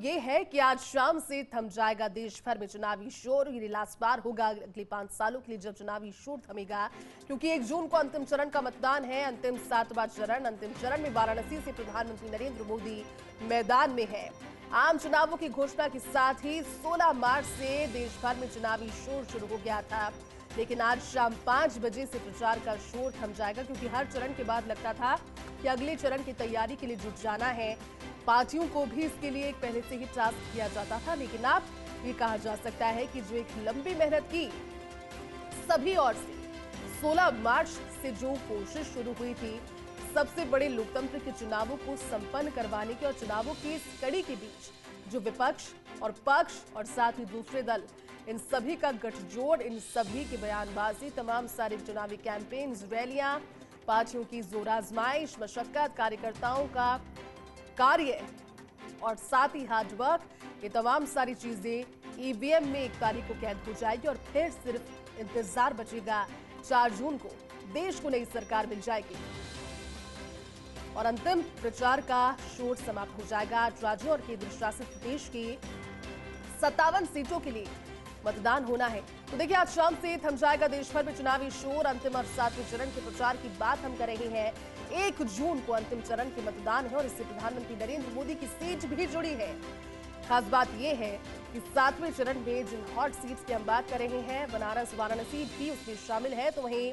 ये है कि आज शाम से थम जाएगा देश भर में चुनावी शोर। ये लास्ट बार होगा अगले 5 सालों के लिए जब चुनावी शोर थमेगा, क्योंकि 1 जून को अंतिम चरण का मतदान है। अंतिम 7वां चरण। अंतिम चरण में वाराणसी से प्रधानमंत्री नरेंद्र मोदी मैदान में है। आम चुनावों की घोषणा के साथ ही 16 मार्च से देश भर में चुनावी शोर शुरू हो गया था, लेकिन आज शाम 5 बजे से प्रचार का शोर थम जाएगा, क्योंकि हर चरण के बाद लगता था कि अगले चरण की तैयारी के लिए जुट जाना है। पार्टियों को भी इसके लिए पहले से ही टास्क किया जाता था, लेकिन अब ये कहा जा सकता है कि जो एक लंबी मेहनत की सभी ओर से 16 मार्च से जो कोशिश शुरू हुई थी सबसे बड़े लोकतंत्र के चुनावों को संपन्न करवाने की, और चुनावों की इस कड़ी के बीच जो विपक्ष और पक्ष और साथ ही दूसरे दल, इन सभी का गठजोड़, इन सभी की बयानबाजी, तमाम सारे चुनावी कैंपेन्स, रैलियां, पार्टियों की जोर आजमाइश, मशक्कत, कार्यकर्ताओं का कार्य और साथ ही हार्डवर्क, ये तमाम सारी चीजें ईवीएम में 1 तारीख को कैद हो जाएगी और फिर सिर्फ इंतजार बचेगा। 4 जून को देश को नई सरकार मिल जाएगी और अंतिम प्रचार का शोर समाप्त हो जाएगा। 8 राज्यों और केंद्र शासित प्रदेश की 57 सीटों के लिए मतदान होना है। तो देखिए, आज शाम से थम जाएगा देश भर में चुनावी शोर। अंतिम और 7वें चरण के प्रचार की बात हम कर रहे हैं। 1 जून को अंतिम चरण के मतदान है और इससे प्रधानमंत्री नरेंद्र मोदी की सीट भी जुड़ी है। खास बात यह है कि 7वें चरण में जिन हॉट सीट्स की हम बात कर रहे हैं, बनारस, वाराणसी भी उसमें शामिल है। तो वहीं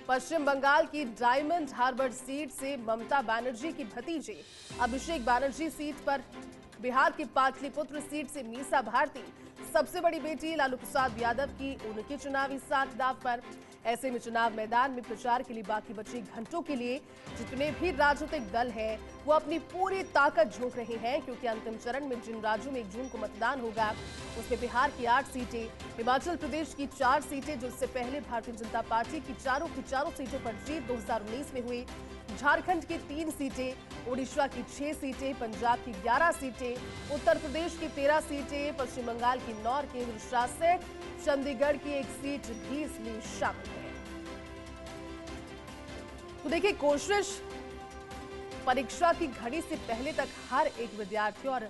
पश्चिम बंगाल की डायमंड हार्बर सीट से ममता बनर्जी की भतीजे अभिषेक बनर्जी सीट पर, बिहार की पाटलिपुत्र सीट से मीसा भारती, सबसे बड़ी बेटी लालू प्रसाद यादव की उनकी चुनावी साख दांव पर। ऐसे में चुनाव मैदान में प्रचार के लिए बाकी बचे घंटों के लिए जितने भी राजनीतिक दल हैं वो अपनी पूरी ताकत झोंक रहे हैं, क्योंकि अंतिम चरण में जिन राज्यों में 1 जून को मतदान होगा उसमें बिहार की 8 सीटें, हिमाचल प्रदेश की 4 सीटें जो इससे पहले भारतीय जनता पार्टी की चारों सीटों पर जीत 2019 में हुई, झारखंड की 3 सीटें, ओडिशा की 6 सीटें, पंजाब की 11 सीटें, उत्तर प्रदेश की 13 सीटें, पश्चिम बंगाल की 9 और केंद्र शासित चंडीगढ़ की 1 सीट भी इसमें शामिल है। तो देखिए, कोशिश परीक्षा की घड़ी से पहले तक हर एक विद्यार्थी और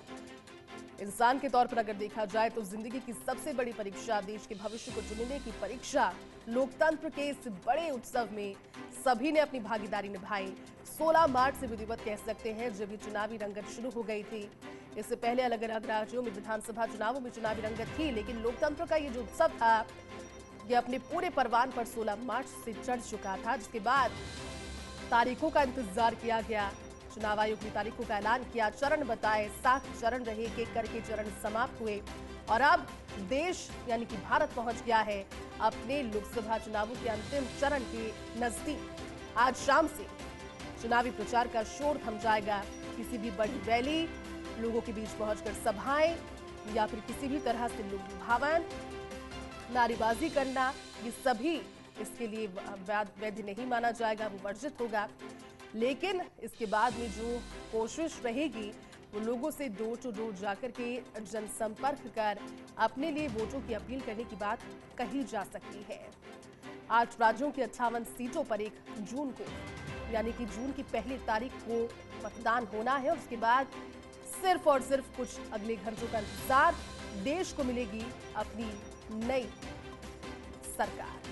इंसान के तौर पर अगर देखा जाए तो जिंदगी की सबसे बड़ी परीक्षा, देश के भविष्य को चुनने की परीक्षा, लोकतंत्र के इस बड़े उत्सव में सभी ने अपनी भागीदारी निभाई। 16 मार्च से विधिवत कह सकते हैं जब ये चुनावी रंगत शुरू हो गई थी। इससे पहले अलग अलग राज्यों में विधानसभा चुनावों में चुनावी रंगत थी, लेकिन लोकतंत्र का ये जो उत्सव था ये अपने पूरे परवान पर 16 मार्च से चढ़ चुका था, जिसके बाद तारीखों का इंतजार किया गया। चुनाव आयोग ने तारीखों का ऐलान किया, चरण बताए, 7 चरण रहे, एक करके चरण समाप्त हुए और अब देश यानी कि भारत पहुंच गया है अपने लोकसभा चुनावों के अंतिम चरण के नजदीक। आज शाम से चुनावी प्रचार का शोर थम जाएगा। किसी भी बड़ी रैली, लोगों के बीच पहुंचकर सभाएं या फिर किसी भी तरह से लोक लुभावन, नारेबाजी करना, ये सभी इसके लिए वैध नहीं माना जाएगा, वो वर्जित होगा। लेकिन इसके बाद में जो कोशिश रहेगी वो लोगों से डोर टू डोर जाकर के जनसंपर्क कर अपने लिए वोटों की अपील करने की बात कही जा सकती है। 8 राज्यों की 58 सीटों पर 1 जून को यानी कि जून की पहली तारीख को मतदान होना है और उसके बाद सिर्फ और सिर्फ कुछ अगले घंटों का इंतजार, देश को मिलेगी अपनी नई सरकार।